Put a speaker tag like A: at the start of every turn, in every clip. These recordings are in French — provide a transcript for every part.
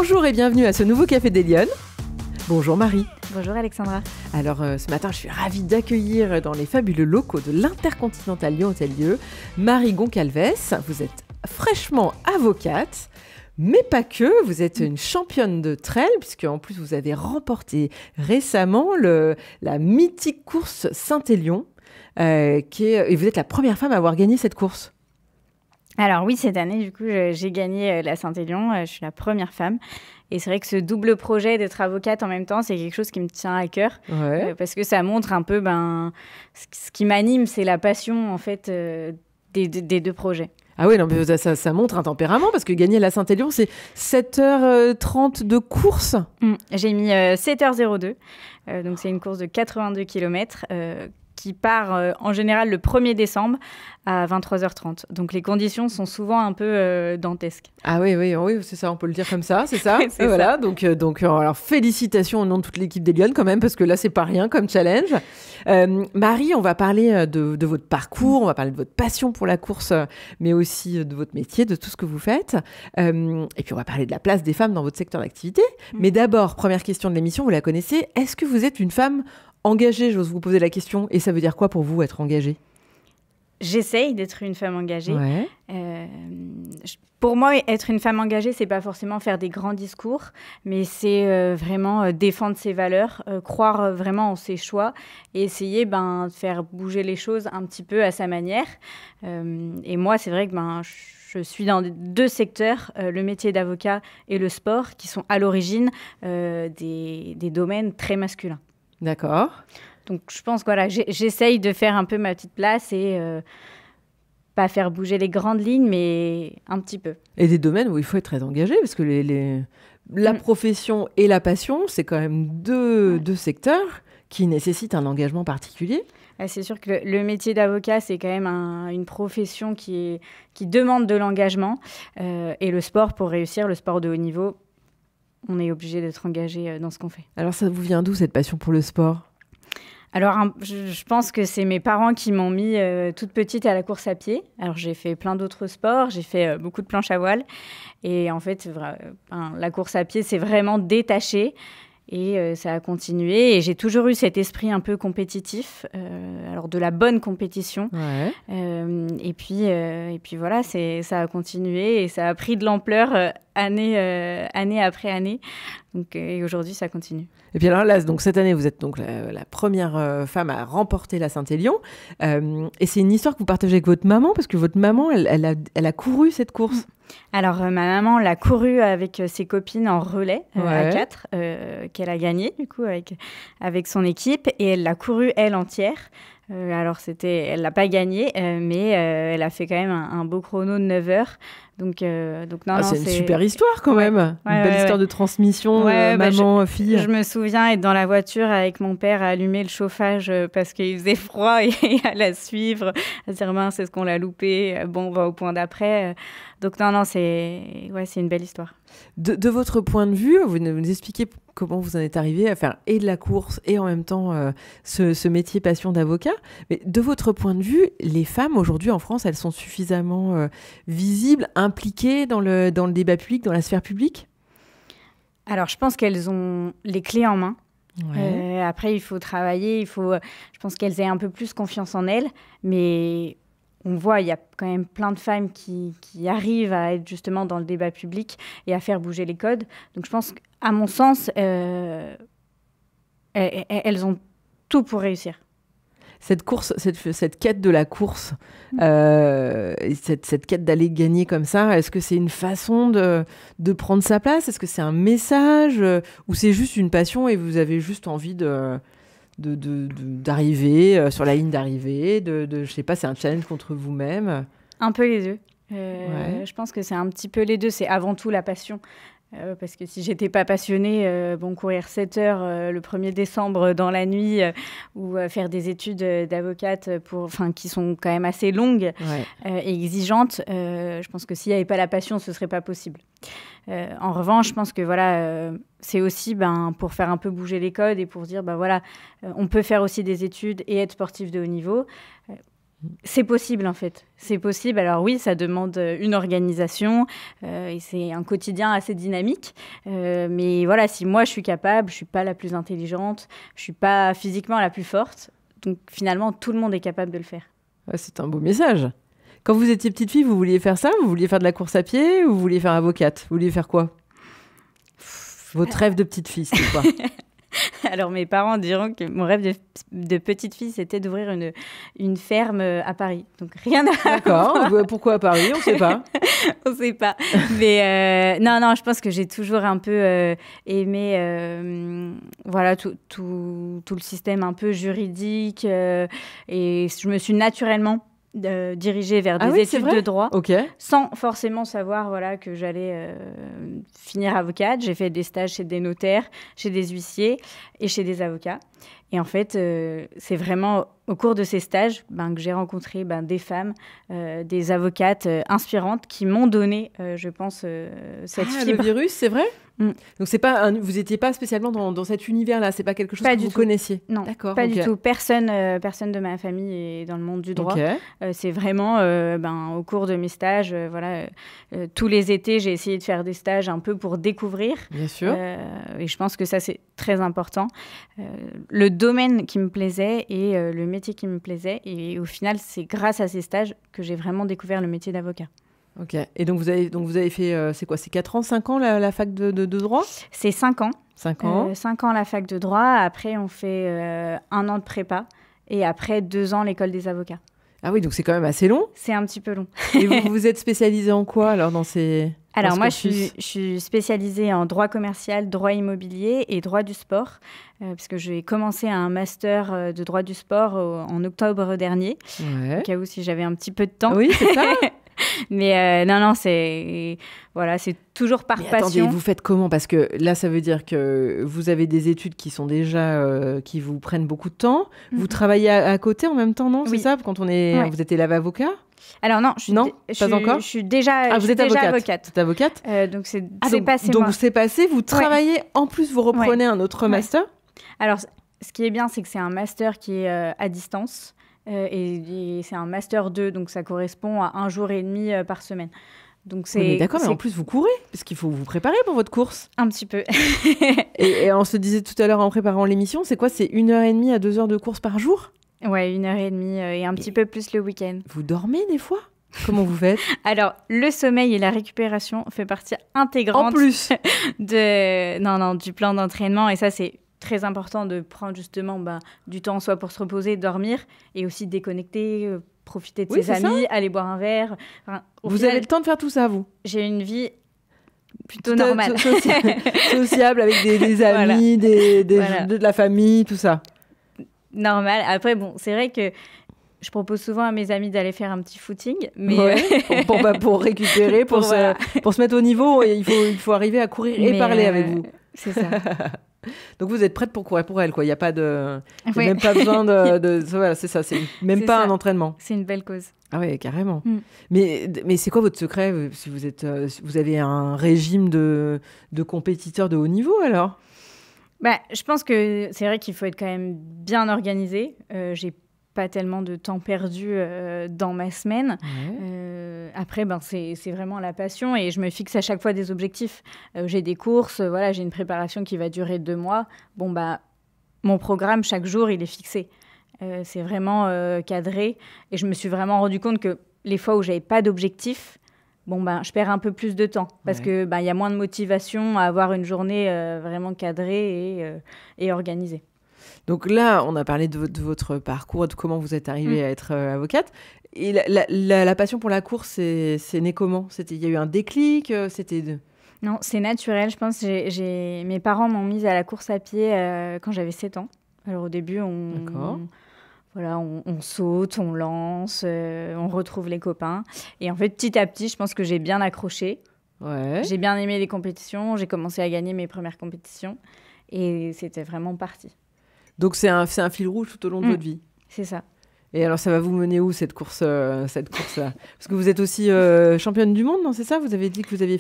A: Bonjour et bienvenue à ce nouveau Café des Lyonnes. Bonjour Marie.
B: Bonjour Alexandra.
A: Alors ce matin, je suis ravie d'accueillir dans les fabuleux locaux de l'Intercontinental Lyon Hôtel-Dieu Marie Goncalves. Vous êtes fraîchement avocate, mais pas que. Vous êtes une championne de trail, puisque en plus vous avez remporté récemment la mythique course Saint-Élion, et vous êtes la première femme à avoir gagné cette course.
B: Alors oui, cette année, du coup, j'ai gagné la Saint-Élion. Je suis la première femme. Et c'est vrai que ce double projet d'être avocate en même temps, c'est quelque chose qui me tient à cœur.
A: Ouais.
B: Parce que ça montre un peu, ce qui m'anime, c'est la passion, en fait, des deux projets.
A: Ah oui, non, mais ça montre un tempérament, parce que gagner la Saint-Élion, c'est 7h30 de course.
B: J'ai mis 7h02. Donc c'est une course de 82 km qui part en général le 1er décembre à 23h30. Donc les conditions sont souvent un peu dantesques.
A: Ah oui, c'est ça, on peut le dire comme ça, c'est ça.
B: C'est
A: voilà,
B: ça.
A: donc alors félicitations au nom de toute l'équipe des Lyonnes quand même, parce que là c'est pas rien comme challenge. Marie, on va parler de votre parcours, on va parler de votre passion pour la course, mais aussi de votre métier, de tout ce que vous faites. Et puis on va parler de la place des femmes dans votre secteur d'activité. Mais d'abord, première question de l'émission, vous la connaissez, est-ce que vous êtes une femme engagée? J'ose vous poser la question. Et ça veut dire quoi pour vous, être engagée?
B: J'essaye d'être une femme engagée.
A: Ouais.
B: Pour moi, être une femme engagée, c'est pas forcément faire des grands discours, mais c'est vraiment défendre ses valeurs, croire vraiment en ses choix et essayer de faire bouger les choses un petit peu à sa manière. Et moi, c'est vrai que je suis dans deux secteurs, le métier d'avocat et le sport, qui sont à l'origine des domaines très masculins.
A: D'accord.
B: Donc, je pense que voilà, j'essaye de faire un peu ma petite place et pas faire bouger les grandes lignes, mais un petit peu.
A: Et des domaines où il faut être très engagé, parce que la profession et la passion, c'est quand même deux secteurs qui nécessitent un engagement particulier.
B: C'est sûr que le métier d'avocat, c'est quand même une profession qui demande de l'engagement. Et le sport, pour réussir, le sport de haut niveau, on est obligé d'être engagé dans ce qu'on fait.
A: Alors, ça vous vient d'où, cette passion pour le sport ?
B: Alors, je pense que c'est mes parents qui m'ont mis toute petite à la course à pied. Alors, j'ai fait plein d'autres sports. J'ai fait beaucoup de planche à voile. Et en fait, la course à pied, c'est vraiment détaché. Et ça a continué. Et j'ai toujours eu cet esprit un peu compétitif, alors de la bonne compétition.
A: Ouais.
B: Et puis voilà, ça a continué et ça a pris de l'ampleur année après année. Donc, et aujourd'hui, ça continue.
A: Et puis alors là, donc cette année, vous êtes donc la première femme à remporter la Saint-Élion. Et c'est une histoire que vous partagez avec votre maman, parce que votre maman, elle a couru cette course.
B: Alors, ma maman l'a couru avec ses copines en relais à 4, qu'elle a gagné, du coup, avec son équipe. Et elle l'a couru, elle, entière. Alors, elle l'a pas gagné, mais elle a fait quand même un beau chrono de 9 heures. Donc
A: C'est une super histoire quand même. Une belle histoire de transmission, maman-fille.
B: Je me souviens être dans la voiture avec mon père à allumer le chauffage parce qu'il faisait froid et à la suivre, à se dire mince, est-ce qu'on l'a loupé? Bon, on va au point d'après. Donc c'est une belle histoire.
A: De votre point de vue, vous nous expliquez comment vous en êtes arrivé à faire et de la course et en même temps ce métier passion d'avocat. Mais de votre point de vue, les femmes aujourd'hui en France, elles sont suffisamment visibles, impliquées dans le débat public, dans la sphère publique?
B: Alors, je pense qu'elles ont les clés en main.
A: Ouais.
B: Après, il faut travailler, je pense qu'elles aient un peu plus confiance en elles, mais on voit, il y a quand même plein de femmes qui arrivent à être justement dans le débat public et à faire bouger les codes. Donc, je pense qu'à mon sens, elles ont tout pour réussir.
A: Cette course, cette quête de la course, cette quête d'aller gagner comme ça, est-ce que c'est une façon de prendre sa place? Est-ce que c'est un message ou c'est juste une passion et vous avez juste envie d'arriver sur la ligne d'arrivée, je sais pas, c'est un challenge contre vous-même?
B: Un peu les deux. Je pense que c'est un petit peu les deux. C'est avant tout la passion. Parce que si j'étais pas passionnée, courir 7 heures le 1er décembre dans la nuit ou faire des études d'avocate qui sont quand même assez longues et exigeantes, je pense que s'il n'y avait pas la passion, ce serait pas possible. En revanche, je pense que c'est aussi pour faire un peu bouger les codes et pour dire on peut faire aussi des études et être sportif de haut niveau. C'est possible, en fait. C'est possible. Alors oui, ça demande une organisation et c'est un quotidien assez dynamique. Mais voilà, si moi, je suis capable, je ne suis pas la plus intelligente, je ne suis pas physiquement la plus forte. Donc finalement, tout le monde est capable de le faire.
A: Ouais, c'est un beau message. Quand vous étiez petite fille, vous vouliez faire ça? Vous vouliez faire de la course à pied ou vous vouliez faire avocate? Vous vouliez faire quoi? Votre rêve de petite fille, c'était quoi?
B: Alors, mes parents diront que mon rêve de petite fille, c'était d'ouvrir une ferme à Paris. Donc, rien à
A: D'accord. Pourquoi à Paris? On ne sait pas.
B: On ne sait pas. Mais non, je pense que j'ai toujours un peu aimé voilà, tout le système un peu juridique. Et je me suis naturellement dirigée vers des études de droit, sans forcément savoir voilà, que j'allais finir avocate. J'ai fait des stages chez des notaires, chez des huissiers et chez des avocats. Et en fait, c'est vraiment au cours de ces stages que j'ai rencontré des femmes, des avocates inspirantes qui m'ont donné, je pense, cette fibre.
A: Le virus, c'est vrai? Donc c'est pas vous n'étiez pas spécialement dans cet univers-là, c'est pas quelque chose que vous connaissiez?
B: Non, d'accord, pas du tout. Personne de ma famille est dans le monde du droit. C'est vraiment au cours de mes stages, tous les étés, j'ai essayé de faire des stages un peu pour découvrir.
A: Bien sûr.
B: Et je pense que ça, c'est très important. Le domaine qui me plaisait et le métier qui me plaisait. Et au final, c'est grâce à ces stages que j'ai vraiment découvert le métier d'avocat.
A: Ok. Et donc vous avez fait, c'est quoi? C'est 4 ans, 5 ans la fac de droit?
B: C'est 5 ans.
A: 5 ans.
B: 5 ans la fac de droit. Après, on fait 1 an de prépa. Et après, 2 ans l'école des avocats.
A: Ah oui, donc c'est quand même assez long.
B: C'est un petit peu long.
A: Et vous vous êtes spécialisée en quoi alors dans ces...
B: Alors moi, je suis spécialisée en droit commercial, droit immobilier et droit du sport, parce que j'ai commencé un master de droit du sport en octobre dernier, au cas où si j'avais un petit peu de temps.
A: Oui, c'est ça.
B: Mais non, c'est toujours par passion.
A: Attendez, vous faites comment? Parce que là, ça veut dire que vous avez des études qui sont déjà qui vous prennent beaucoup de temps. Vous travaillez à côté en même temps, non? C'est ça? Quand vous êtes élève avocat?
B: Alors non,
A: pas encore.
B: Je suis déjà,
A: vous êtes déjà
B: avocate.
A: Vous êtes avocate.
B: Donc c'est passé.
A: Donc c'est passé. Vous travaillez en plus, vous reprenez un autre master.
B: Alors ce qui est bien, c'est que c'est un master qui est à distance. Et c'est un master 2, donc ça correspond à 1 jour et demi par semaine. Donc
A: mais d'accord, mais en plus vous courez, parce qu'il faut vous préparer pour votre course.
B: Un petit peu.
A: et on se disait tout à l'heure en préparant l'émission, c'est quoi? C'est 1h30 à 2 heures de course par jour?
B: Ouais, 1h30 et un petit peu plus le week-end.
A: Vous dormez des fois? Comment vous faites?
B: Alors, le sommeil et la récupération fait partie intégrante
A: en plus
B: du plan d'entraînement. Et ça, c'est très important de prendre justement du temps soit pour se reposer, dormir, et aussi déconnecter, profiter de ses amis, aller boire un verre. Enfin,
A: vous avez le temps de faire tout ça, vous?
B: J'ai une vie plutôt normale.
A: Sociable, avec des amis, de la famille, tout ça.
B: Normal. Après, bon, c'est vrai que je propose souvent à mes amis d'aller faire un petit footing. Mais
A: pour récupérer, pour se mettre au niveau, il faut arriver à courir et parler avec vous.
B: C'est ça.
A: Donc vous êtes prête pour courir pour elle, quoi. Il n'y a pas de... même pas besoin voilà, c'est ça, c'est même pas un entraînement.
B: C'est une belle cause.
A: Ah oui, carrément. Mais c'est quoi votre secret si vous avez un régime de compétiteurs de haut niveau, alors?
B: Je pense que c'est vrai qu'il faut être quand même bien organisé. J'ai pas tellement de temps perdu dans ma semaine. Après, c'est vraiment la passion et je me fixe à chaque fois des objectifs. J'ai des courses, j'ai une préparation qui va durer 2 mois. Mon programme, chaque jour, il est fixé. C'est vraiment cadré et je me suis vraiment rendu compte que les fois où j'avais pas d'objectif, je perds un peu plus de temps parce que y a moins de motivation à avoir une journée vraiment cadrée et organisée.
A: Donc là, on a parlé de votre parcours, de comment vous êtes arrivée à être avocate. Et la passion pour la course, c'est né comment? Il y a eu un déclic?
B: Non, c'est naturel. Je pense que mes parents m'ont mise à la course à pied quand j'avais 7 ans. Alors au début, on saute, on lance, on retrouve les copains. Et en fait, petit à petit, je pense que j'ai bien accroché. J'ai bien aimé les compétitions. J'ai commencé à gagner mes premières compétitions. Et c'était vraiment parti.
A: Donc c'est un fil rouge tout au long de votre vie.
B: C'est ça.
A: Et alors, ça va vous mener où, cette course-là? Parce que vous êtes aussi championne du monde, non? C'est ça? Vous avez dit que vous aviez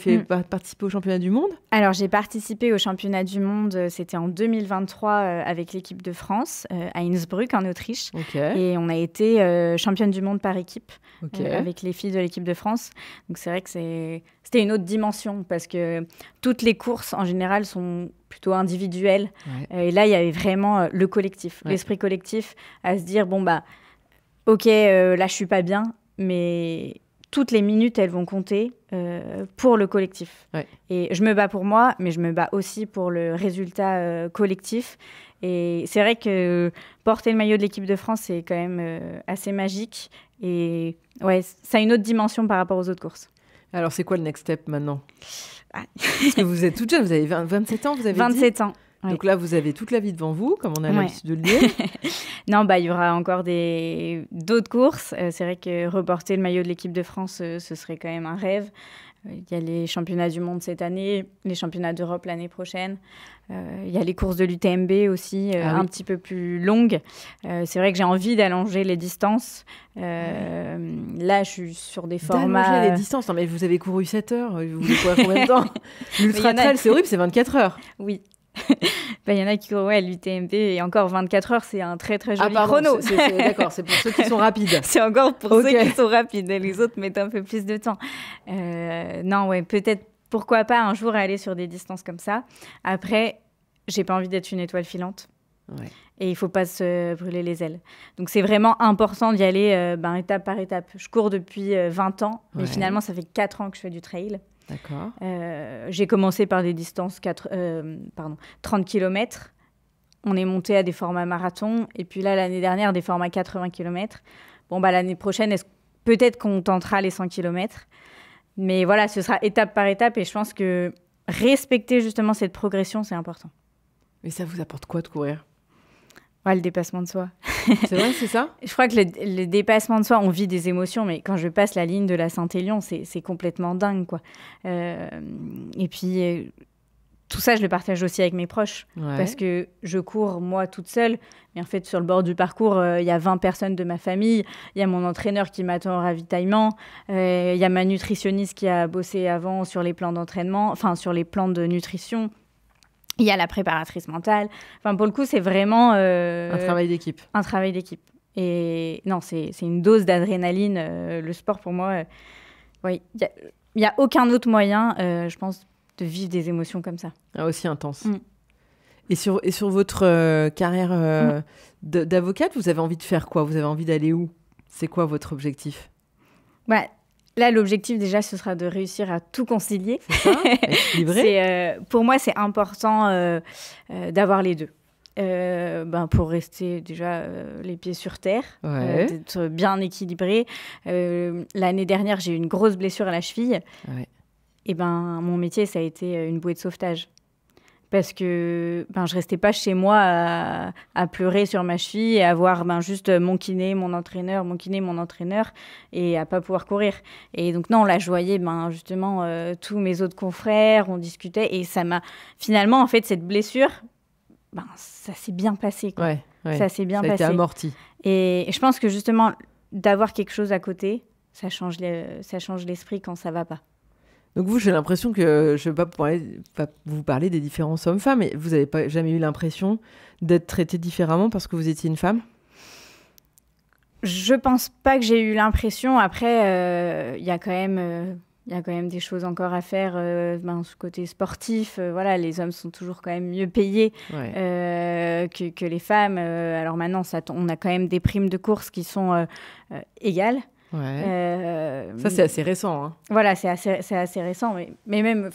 A: participé au championnat du monde?
B: Alors, j'ai participé au championnat du monde, c'était en 2023 avec l'équipe de France, à Innsbruck, en Autriche. Et on a été championne du monde par équipe, avec les filles de l'équipe de France. Donc, c'est vrai que c'était une autre dimension, parce que toutes les courses, en général, sont plutôt individuelles. Et là, il y avait vraiment le collectif, l'esprit collectif, à se dire, bon, bah, ok, là, je suis pas bien, mais toutes les minutes, elles vont compter pour le collectif. Et je me bats pour moi, mais je me bats aussi pour le résultat collectif. Et c'est vrai que porter le maillot de l'équipe de France, c'est quand même assez magique. Et ouais, ça a une autre dimension par rapport aux autres courses.
A: Alors, c'est quoi le next step maintenant? Parce que vous êtes toute jeune, vous avez 27 ans, vous avez
B: 27 ans.
A: Donc là, vous avez toute la vie devant vous, comme on a l'habitude de le dire.
B: Non, il y aura encore d'autres courses. C'est vrai que reporter le maillot de l'équipe de France, ce serait quand même un rêve. Il y a les championnats du monde cette année, les championnats d'Europe l'année prochaine. Il y a les courses de l'UTMB aussi, un petit peu plus longues. C'est vrai que j'ai envie d'allonger les distances. Là, je suis sur des formats...
A: D'allonger les distances? Non, mais vous avez couru 7 heures. Vous voulez courir combien de temps? L'ultra trail, c'est horrible, c'est 24 heures.
B: Oui. Il y en a qui courent l'UTMB et encore 24 heures, c'est un très très joli chrono.
A: D'accord, c'est pour ceux qui sont rapides.
B: C'est encore pour ceux qui sont rapides. Les autres mettent un peu plus de temps. Non, peut-être, pourquoi pas un jour aller sur des distances comme ça. Après, j'ai pas envie d'être une étoile filante. Et il faut pas se brûler les ailes. Donc c'est vraiment important d'y aller étape par étape. Je cours depuis 20 ans, mais finalement ça fait 4 ans que je fais du trail.
A: D'accord.
B: J'ai commencé par des distances 30 km. On est monté à des formats marathon. Et puis là, l'année dernière, des formats 80 km. Bon, l'année prochaine, peut-être qu'on tentera les 100 km. Mais voilà, ce sera étape par étape. Et je pense que respecter justement cette progression, c'est important.
A: Mais ça vous apporte quoi de courir?
B: Le dépassement de soi.
A: C'est vrai, c'est ça?
B: Je crois que le dépassement de soi, on vit des émotions, mais quand je passe la ligne de la Saint-Élion, c'est complètement dingue, quoi. Et puis, tout ça, je le partage aussi avec mes proches, parce que je cours, moi, toute seule, mais en fait, sur le bord du parcours, il y a 20 personnes de ma famille, il y a mon entraîneur qui m'attend au ravitaillement, il y a ma nutritionniste qui a bossé avant sur les plans d'entraînement, enfin, sur les plans de nutrition. Il y a la préparatrice mentale. Enfin, pour le coup, c'est vraiment...
A: un travail d'équipe.
B: Un travail d'équipe. Et non, c'est une dose d'adrénaline. Le sport, pour moi, il n'y a aucun autre moyen, je pense, de vivre des émotions comme ça.
A: Aussi intense. Et sur votre carrière d'avocate, vous avez envie de faire quoi? Vous avez envie d'aller où? C'est quoi votre objectif?
B: Là, l'objectif, déjà, ce sera de réussir à tout concilier.
A: C'est ça, équilibrer.
B: Pour moi, c'est important d'avoir les deux. Pour rester déjà les pieds sur terre, d'être bien équilibré. L'année dernière, j'ai eu une grosse blessure à la cheville. Et mon métier, ça a été une bouée de sauvetage. Parce que je restais pas chez moi à pleurer sur ma cheville et à voir juste mon kiné, mon entraîneur, et à pas pouvoir courir. Et donc non, là, je voyais justement tous mes autres confrères, on discutait, et ça m'a... Finalement, en fait, cette blessure, ça s'est bien passé, quoi. Ça s'est bien passé. Ça a été
A: amorti.
B: Et je pense que justement, d'avoir quelque chose à côté, ça change l'esprit quand ça va pas.
A: Donc vous, j'ai l'impression que, je ne vais pas vous parler des différences hommes-femmes, mais vous n'avez jamais eu l'impression d'être traitée différemment parce que vous étiez une femme?
B: Je pense pas que j'ai eu l'impression. Après, il y a quand même des choses encore à faire. Ce côté sportif, les hommes sont toujours quand même mieux payés que les femmes. Alors maintenant, on a quand même des primes de course qui sont égales.
A: Ça, c'est assez récent. Hein.
B: Voilà, c'est assez récent. Mais même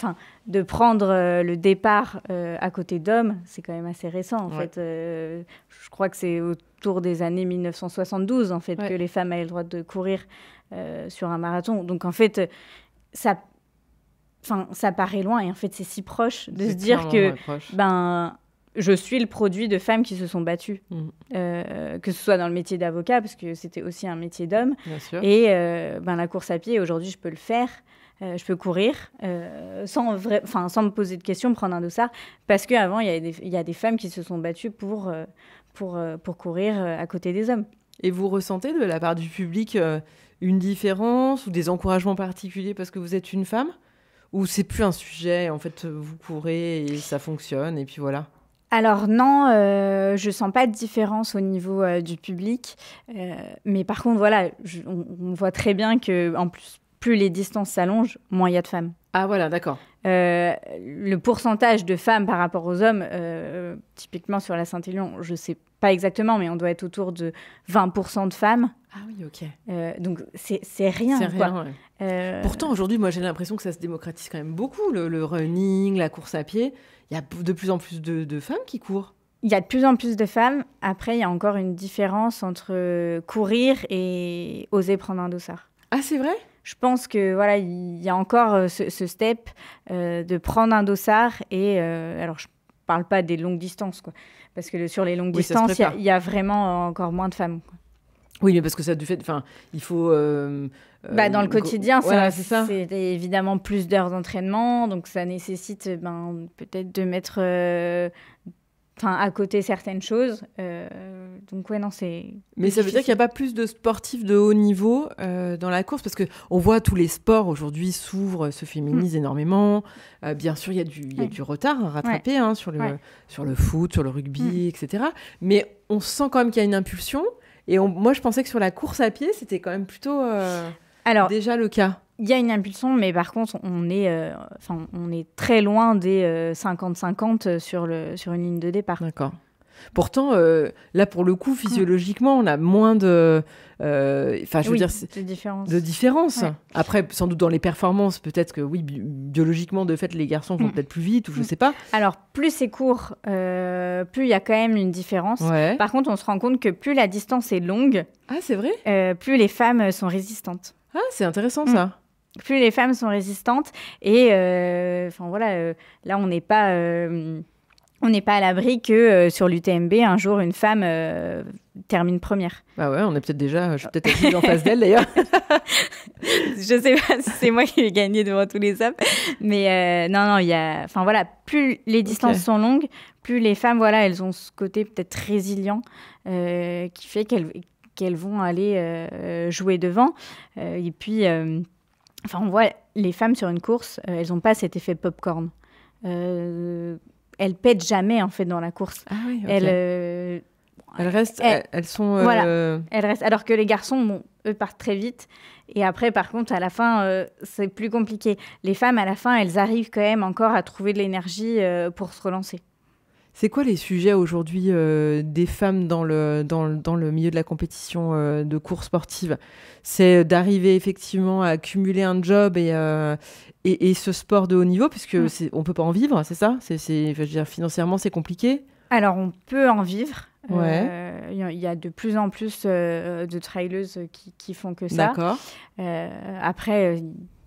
B: de prendre le départ à côté d'hommes, c'est quand même assez récent. En fait, je crois que c'est autour des années 1972 en fait, que les femmes avaient le droit de courir sur un marathon. Donc, en fait, ça paraît loin. Et en fait, c'est si proche de se dire que... je suis le produit de femmes qui se sont battues, que ce soit dans le métier d'avocat, parce que c'était aussi un métier d'homme. Et la course à pied, aujourd'hui, je peux le faire. Je peux courir sans me poser de questions, prendre un dossard. Parce qu'avant, il y a des femmes qui se sont battues pour courir à côté des hommes.
A: Et vous ressentez de la part du public une différence ou des encouragements particuliers parce que vous êtes une femme? Ou c'est plus un sujet, en fait, vous courez et ça fonctionne, et puis voilà?
B: Alors non, je sens pas de différence au niveau du public. Mais par contre, voilà, on voit très bien que en plus les distances s'allongent, moins il y a de femmes.
A: Ah voilà, d'accord.
B: Le pourcentage de femmes par rapport aux hommes, typiquement sur la Saint-Élion, je sais pas exactement, mais on doit être autour de 20% de femmes.
A: Ah oui, ok.
B: Donc c'est rien,
A: C'est
B: quoi.
A: rien, ouais. Pourtant, aujourd'hui, moi, j'ai l'impression que ça se démocratise quand même beaucoup, le running, la course à pied. Il y a de plus en plus de femmes qui courent.
B: Il y a de plus en plus de femmes. Après, il y a encore une différence entre courir et oser prendre un dossard.
A: Ah, c'est vrai?
B: Je pense que voilà, il y a encore ce step de prendre un dossard et alors je parle pas des longues distances, quoi, parce que sur les longues
A: Oui, ça se
B: distances,
A: prépare.
B: il y a vraiment encore moins de femmes, quoi.
A: Oui, mais parce que ça, du fait, enfin, il faut.
B: Dans le quotidien,
A: voilà, c'est ça.
B: c'est évidemment plus d'heures d'entraînement, donc ça nécessite peut-être de mettre à côté certaines choses. Donc ouais, non, c'est.
A: Mais ça veut dire qu'il n'y a pas plus de sportifs de haut niveau dans la course, parce qu'on voit tous les sports aujourd'hui s'ouvrent, se féminisent énormément. Bien sûr, il y a du retard à rattraper sur le foot, sur le rugby, etc. Mais on sent quand même qu'il y a une impulsion. Et moi, je pensais que sur la course à pied, c'était quand même plutôt déjà le cas.
B: Il y a une impulsion, mais par contre, on est très loin des 50-50 sur une ligne de départ.
A: D'accord. Pourtant, là, pour le coup, physiologiquement, on a moins de différence.
B: Ouais.
A: Après, sans doute dans les performances, peut-être que oui, biologiquement, de fait, les garçons vont peut-être plus vite, ou je sais pas.
B: Alors, plus c'est court, plus il y a quand même une différence.
A: Ouais.
B: Par contre, on se rend compte que plus la distance est longue,
A: Ah, c'est vrai?
B: plus les femmes sont résistantes.
A: Ah, c'est intéressant, ça.
B: Plus les femmes sont résistantes. Et là, on n'est pas à l'abri que sur l'UTMB, un jour, une femme termine première.
A: Bah ouais, on est peut-être déjà... Je suis peut-être assise en face d'elle, d'ailleurs.
B: Je sais pas si c'est moi qui vais gagner devant tous les hommes. Mais non, il y a... Enfin, voilà, plus les distances sont longues, plus les femmes, voilà, elles ont ce côté peut-être résilient qui fait qu'elles vont aller jouer devant. Et puis... on voit les femmes sur une course, elles n'ont pas cet effet popcorn. Elles pètent jamais, en fait, dans la course.
A: Ah oui, ok.
B: Elles
A: restent, elles sont...
B: Voilà, elles restent. Alors que les garçons, eux partent très vite. Et après, par contre, à la fin, c'est plus compliqué. Les femmes, à la fin, elles arrivent quand même encore à trouver de l'énergie pour se relancer.
A: C'est quoi les sujets aujourd'hui des femmes dans le milieu de la compétition de course sportive? C'est d'arriver effectivement à cumuler un job et ce sport de haut niveau, puisque on ne peut pas en vivre, c'est ça? Je veux dire, financièrement, c'est compliqué?
B: Alors, on peut en vivre.
A: Ouais.
B: Il y a de plus en plus de traileuses qui font que ça.
A: D'accord.
B: Après...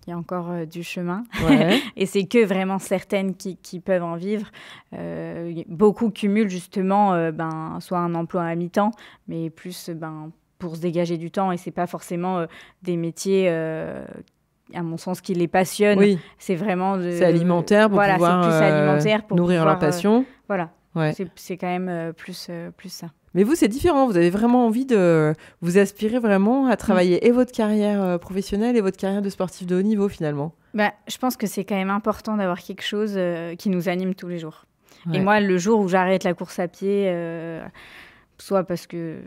B: il y a encore du chemin.
A: Ouais.
B: Et c'est que vraiment certaines qui peuvent en vivre. Beaucoup cumulent justement soit un emploi à mi-temps, mais plus pour se dégager du temps. Et ce n'est pas forcément des métiers, à mon sens, qui les passionnent.
A: Oui.
B: C'est vraiment...
A: c'est alimentaire pour pouvoir
B: c'est plus alimentaire pour
A: nourrir
B: pouvoir,
A: leur passion.
B: Voilà.
A: Ouais.
B: C'est quand même plus ça.
A: Mais vous, c'est différent. Vous avez vraiment envie de... Vous aspirez vraiment à travailler et votre carrière professionnelle et votre carrière de sportif de haut niveau, finalement.
B: Je pense que c'est quand même important d'avoir quelque chose qui nous anime tous les jours.
A: Ouais.
B: Et moi, le jour où j'arrête la course à pied, soit parce que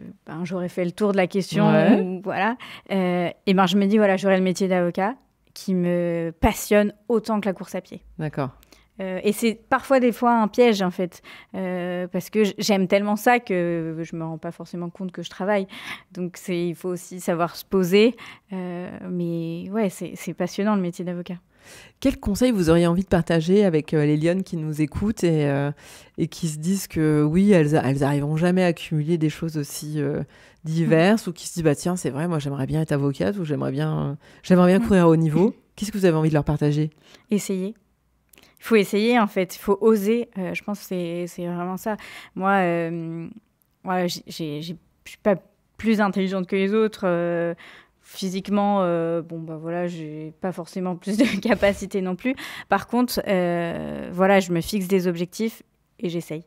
B: j'aurais fait le tour de la question, ou voilà, je me dis, voilà, j'aurai le métier d'avocat qui me passionne autant que la course à pied.
A: D'accord.
B: Et c'est parfois des fois un piège, en fait, parce que j'aime tellement ça que je me rends pas forcément compte que je travaille. Donc il faut aussi savoir se poser. Mais ouais, c'est passionnant le métier d'avocat.
A: Quel conseil vous auriez envie de partager avec les lionnes qui nous écoutent et qui se disent que oui, elles arriveront jamais à accumuler des choses aussi diverses, ou qui se disent tiens, c'est vrai, moi j'aimerais bien être avocate, ou j'aimerais bien courir à haut niveau. Qu'est-ce que vous avez envie de leur partager?
B: Essayer. Il faut essayer, en fait. Il faut oser. Je pense que c'est vraiment ça. Moi, je suis pas plus intelligente que les autres. Physiquement, j'ai pas forcément plus de capacité non plus. Par contre, je me fixe des objectifs et j'essaye.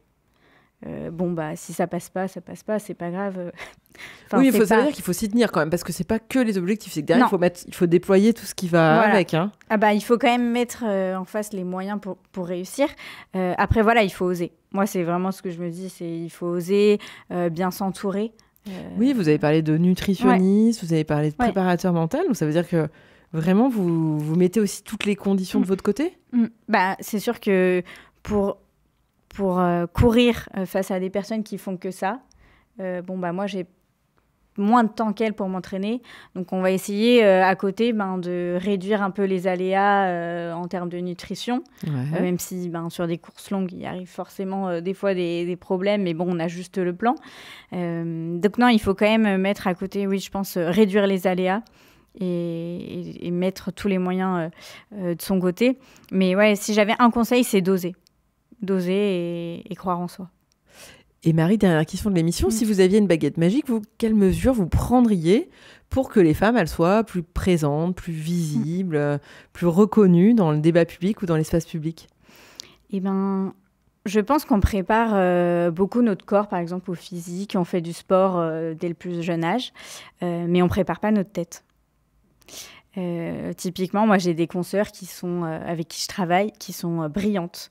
B: Si ça passe pas, c'est pas grave.
A: Oui, il faut savoir qu'il faut s'y tenir quand même, parce que c'est pas que les objectifs, c'est que derrière, il faut déployer tout ce qui va avec. Hein.
B: Il faut quand même mettre en face les moyens pour réussir. Après, voilà, il faut oser. Moi, c'est vraiment ce que je me dis, il faut oser bien s'entourer.
A: Oui, vous avez parlé de nutritionniste, vous avez parlé de préparateur mental, donc ça veut dire que vraiment, vous mettez aussi toutes les conditions de votre côté ?
B: C'est sûr que pour courir face à des personnes qui font que ça, moi, j'ai moins de temps qu'elles pour m'entraîner. Donc, on va essayer à côté de réduire un peu les aléas en termes de nutrition. Même si sur des courses longues, il arrive forcément des fois des problèmes. Mais bon, on a juste le plan. Donc non, il faut quand même mettre à côté, oui, je pense, réduire les aléas et mettre tous les moyens de son côté. Mais ouais, si j'avais un conseil, c'est d'oser. D'oser et croire en soi.
A: Et Marie, dernière question de l'émission, si vous aviez une baguette magique, quelles mesures vous prendriez pour que les femmes elles soient plus présentes, plus visibles, plus reconnues dans le débat public ou dans l'espace public ?
B: Je pense qu'on prépare beaucoup notre corps, par exemple, au physique. On fait du sport dès le plus jeune âge, mais on ne prépare pas notre tête. Typiquement, moi, j'ai des consoeurs avec qui je travaille, qui sont brillantes.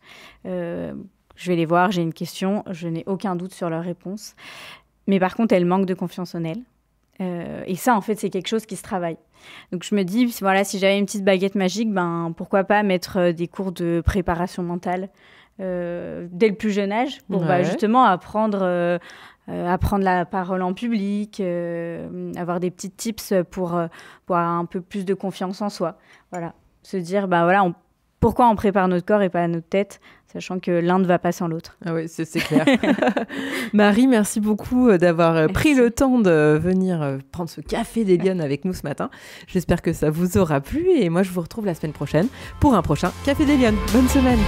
B: Je vais les voir, j'ai une question, je n'ai aucun doute sur leur réponse. Mais par contre, elles manquent de confiance en elles. Et ça, en fait, c'est quelque chose qui se travaille. Donc, je me dis, si j'avais une petite baguette magique, pourquoi pas mettre des cours de préparation mentale dès le plus jeune âge pour justement apprendre la parole en public, avoir des petits tips pour avoir un peu plus de confiance en soi. Voilà. Se dire, pourquoi on prépare notre corps et pas notre tête, sachant que l'un ne va pas sans l'autre.
A: Ah oui, c'est clair. Marie, merci beaucoup d'avoir pris le temps de venir prendre ce café des Lyonnes avec nous ce matin. J'espère que ça vous aura plu et moi, je vous retrouve la semaine prochaine pour un prochain Café des Lyonnes. Bonne semaine.